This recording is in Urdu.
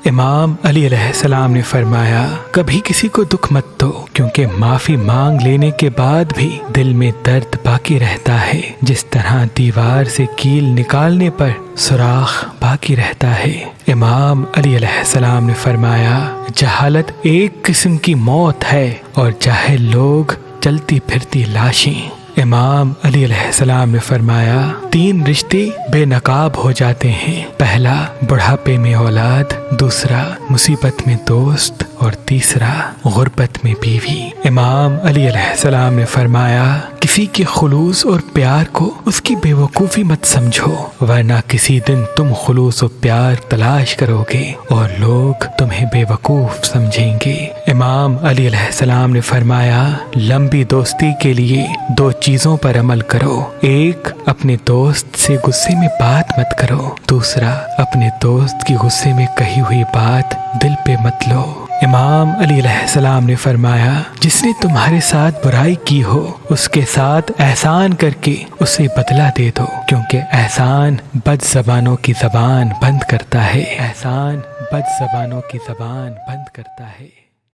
امام علی علیہ السلام نے فرمایا کبھی کسی کو دکھ مت دو، کیونکہ معافی مانگ لینے کے بعد بھی دل میں درد باقی رہتا ہے، جس طرح دیوار سے کیل نکالنے پر سوراخ باقی رہتا ہے۔ امام علی علیہ السلام نے فرمایا جہالت ایک قسم کی موت ہے اور جاہل لوگ چلتی پھرتی لاشیں۔ امام علی علیہ السلام نے فرمایا 3 رشتے بے نقاب ہو جاتے ہیں، پہلا بڑھاپے میں اولاد، دوسرا مصیبت میں دوست، اور تیسرا غربت میں بیوی۔ امام علی علیہ السلام نے فرمایا کسی کے خلوص اور پیار کو اس کی بے وقوفی مت سمجھو، ورنہ کسی دن تم خلوص و پیار تلاش کرو گے اور لوگ تمہیں بے وقوف سمجھیں گے۔ امام علی علیہ السلام نے فرمایا لمبی دوستی کے لیے 2 چیزوں پر عمل کرو، ایک اپنے دوست سے غصے میں بات مت کرو، دوسرا اپنے دوست کی غصے میں کہی ہوئی بات دل پہ مت لو۔ امام علی علیہ السلام نے فرمایا جس نے تمہارے ساتھ برائی کی ہو اس کے ساتھ احسان کر کے اسے بدلہ دے دو، کیونکہ احسان بد زبانوں کی زبان بند کرتا ہے، احسان بد زبانوں کی زبان بند کرتا ہے۔